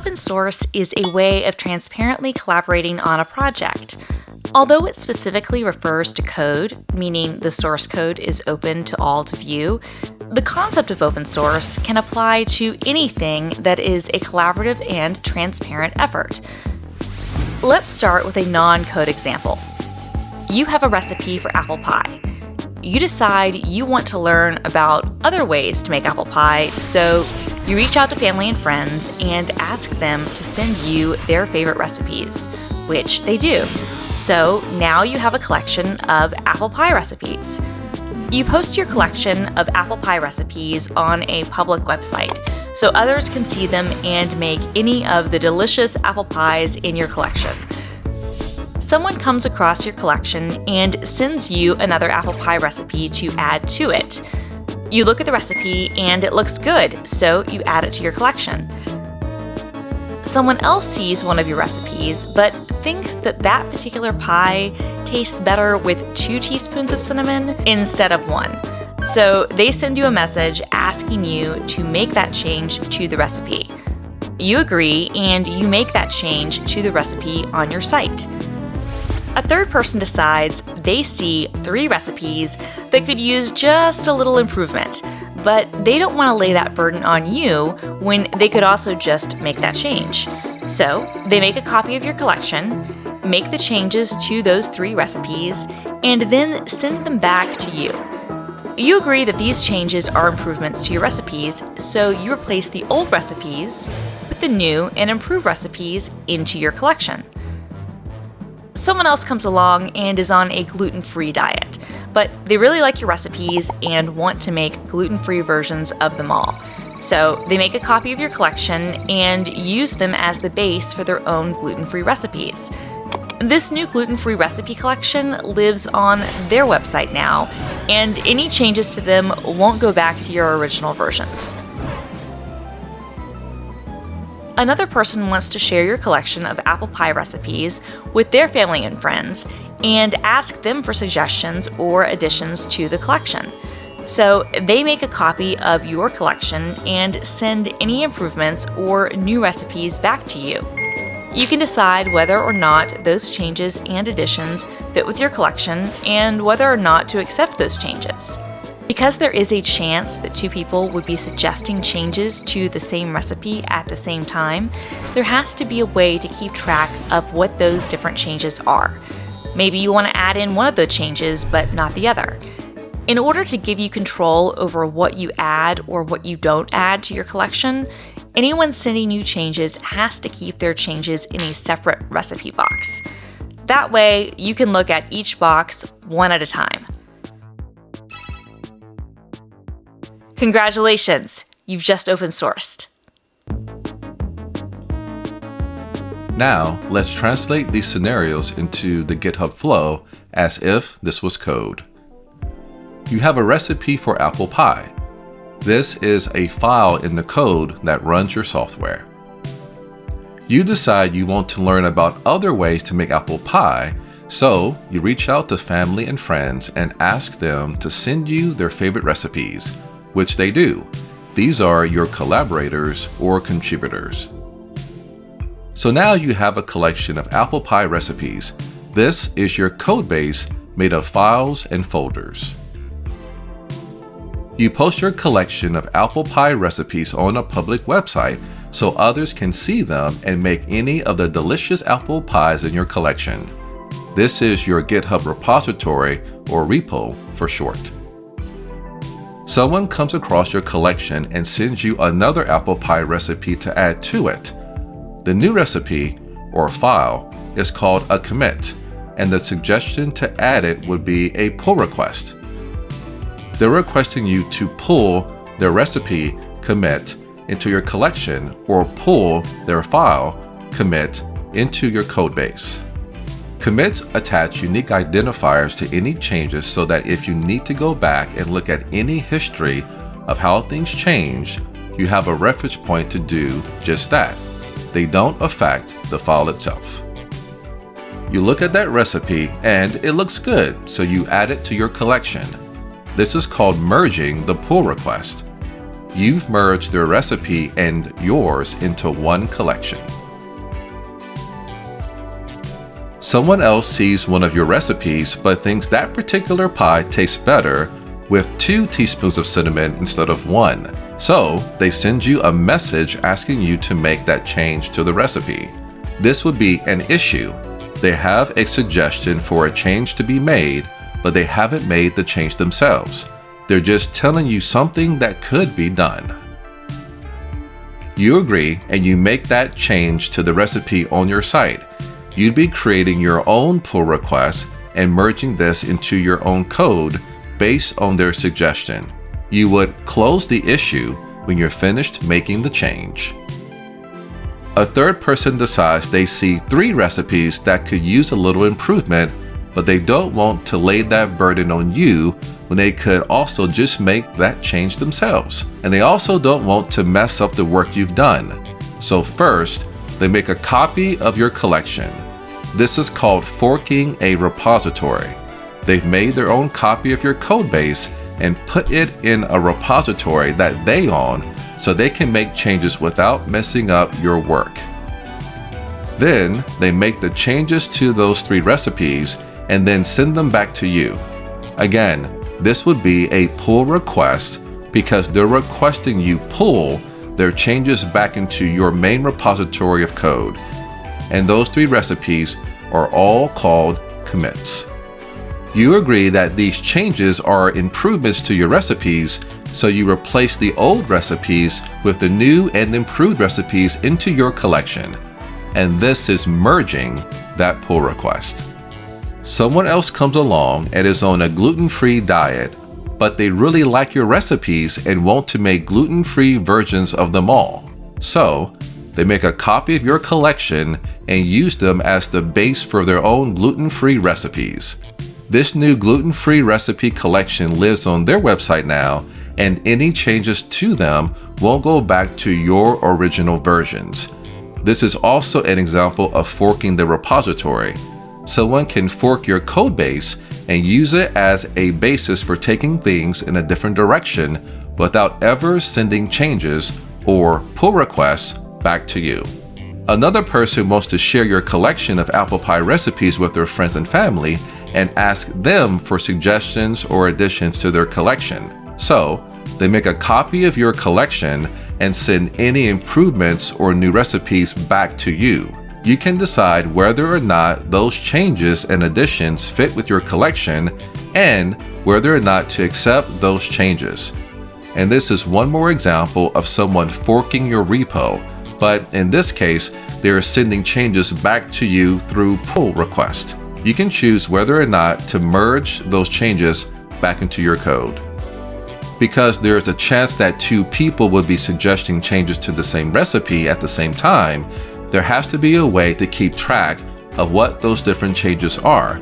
Open source is a way of transparently collaborating on a project. Although it specifically refers to code, meaning the source code is open to all to view, the concept of open source can apply to anything that is a collaborative and transparent effort. Let's start with a non-code example. You have a recipe for apple pie. You decide you want to learn about other ways to make apple pie, so you reach out to family and friends and ask them to send you their favorite recipes, which they do. So now you have a collection of apple pie recipes. You post your collection of apple pie recipes on a public website so others can see them and make any of the delicious apple pies in your collection. Someone comes across your collection and sends you another apple pie recipe to add to it. You look at the recipe and it looks good, so you add it to your collection. Someone else sees one of your recipes but thinks that that particular pie tastes better with 2 teaspoons of cinnamon instead of 1. So they send you a message asking you to make that change to the recipe. You agree and you make that change to the recipe on your site. A third person decides they see 3 recipes that could use just a little improvement, but they don't want to lay that burden on you when they could also just make that change. So they make a copy of your collection, make the changes to those 3 recipes, and then send them back to you. You agree that these changes are improvements to your recipes, so you replace the old recipes with the new and improved recipes into your collection. Someone else comes along and is on a gluten-free diet, but they really like your recipes and want to make gluten-free versions of them all. So they make a copy of your collection and use them as the base for their own gluten-free recipes. This new gluten-free recipe collection lives on their website now, and any changes to them won't go back to your original versions. Another person wants to share your collection of apple pie recipes with their family and friends and ask them for suggestions or additions to the collection. So they make a copy of your collection and send any improvements or new recipes back to you. You can decide whether or not those changes and additions fit with your collection and whether or not to accept those changes. Because there is a chance that 2 people would be suggesting changes to the same recipe at the same time, there has to be a way to keep track of what those different changes are. Maybe you want to add in one of the changes but not the other. In order to give you control over what you add or what you don't add to your collection, anyone sending you changes has to keep their changes in a separate recipe box. That way, you can look at each box one at a time. Congratulations, you've just open sourced. Now, let's translate these scenarios into the GitHub flow as if this was code. You have a recipe for apple pie. This is a file in the code that runs your software. You decide you want to learn about other ways to make apple pie, so you reach out to family and friends and ask them to send you their favorite recipes, which they do. These are your collaborators or contributors. So now you have a collection of apple pie recipes. This is your code base made of files and folders. You post your collection of apple pie recipes on a public website so others can see them and make any of the delicious apple pies in your collection. This is your GitHub repository, or repo for short. Someone comes across your collection and sends you another apple pie recipe to add to it. The new recipe, or file, is called a commit, and the suggestion to add it would be a pull request. They're requesting you to pull their recipe commit into your collection or pull their file commit into your codebase. Commits attach unique identifiers to any changes so that if you need to go back and look at any history of how things changed, you have a reference point to do just that. They don't affect the file itself. You look at that recipe and it looks good, so you add it to your collection. This is called merging the pull request. you've merged their recipe and yours into one collection. Someone else sees one of your recipes but thinks that particular pie tastes better with 2 teaspoons of cinnamon instead of 1. So they send you a message asking you to make that change to the recipe. This would be an issue. They have a suggestion for a change to be made, but they haven't made the change themselves. They're just telling you something that could be done. You agree and you make that change to the recipe on your site. You'd be creating your own pull request and merging this into your own code based on their suggestion. You would close the issue when you're finished making the change. A third person decides they see 3 recipes that could use a little improvement, but they don't want to lay that burden on you when they could also just make that change themselves. And they also don't want to mess up the work you've done. So first, they make a copy of your collection. This is called forking a repository. They've made their own copy of your codebase and put it in a repository that they own so they can make changes without messing up your work. Then they make the changes to those 3 recipes and then send them back to you. Again, this would be a pull request because they're requesting you pull their changes back into your main repository of code. And those 3 recipes are all called commits. You agree that these changes are improvements to your recipes, so you replace the old recipes with the new and improved recipes into your collection. And this is merging that pull request. Someone else comes along and is on a gluten-free diet, but they really like your recipes and want to make gluten-free versions of them all. So they make a copy of your collection and use them as the base for their own gluten-free recipes. This new gluten-free recipe collection lives on their website now, and any changes to them won't go back to your original versions. This is also an example of forking the repository. Someone can fork your code base and use it as a basis for taking things in a different direction without ever sending changes or pull requests back to you. Another person wants to share your collection of apple pie recipes with their friends and family and ask them for suggestions or additions to their collection. So they make a copy of your collection and send any improvements or new recipes back to you. You can decide whether or not those changes and additions fit with your collection and whether or not to accept those changes. And this is one more example of someone forking your repo, but in this case, they are sending changes back to you through pull request. You can choose whether or not to merge those changes back into your code. Because there is a chance that 2 people would be suggesting changes to the same recipe at the same time, there has to be a way to keep track of what those different changes are.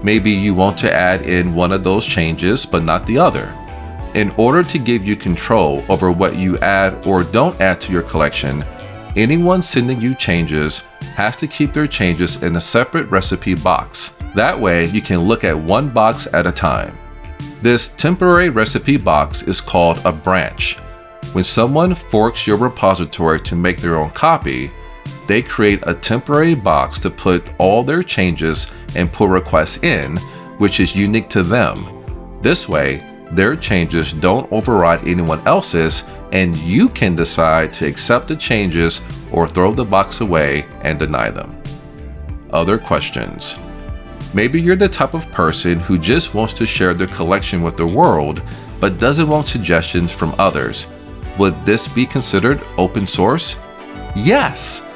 Maybe you want to add in one of those changes, but not the other. In order to give you control over what you add or don't add to your collection, anyone sending you changes has to keep their changes in a separate recipe box. That way, you can look at one box at a time. This temporary recipe box is called a branch. When someone forks your repository to make their own copy, they create a temporary box to put all their changes and pull requests in, which is unique to them. This way, their changes don't override anyone else's, and you can decide to accept the changes or throw the box away and deny them. Other questions. Maybe you're the type of person who just wants to share their collection with the world, but doesn't want suggestions from others. Would this be considered open source? Yes!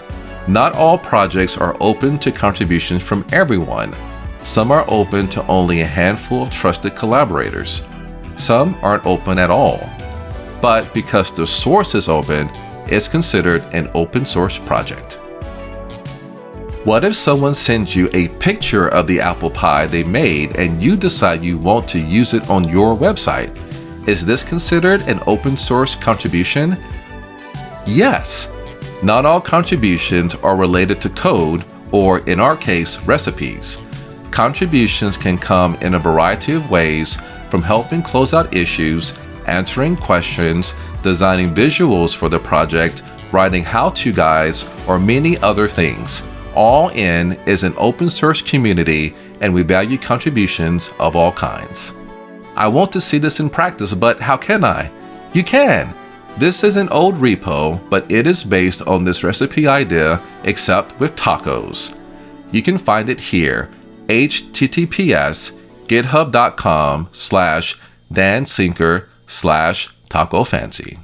Not all projects are open to contributions from everyone. Some are open to only a handful of trusted collaborators. Some aren't open at all. But because the source is open, it's considered an open source project. What if someone sends you a picture of the apple pie they made and you decide you want to use it on your website? Is this considered an open source contribution? Yes. Not all contributions are related to code, or in our case, recipes. Contributions can come in a variety of ways, from helping close out issues, answering questions, designing visuals for the project, writing how-to guides, or many other things. All In is an open source community, and we value contributions of all kinds. I want to see this in practice, but how can I? You can! This is an old repo, but it is based on this recipe idea, except with tacos. You can find it here, https://github.com/dansinker/tacofancy.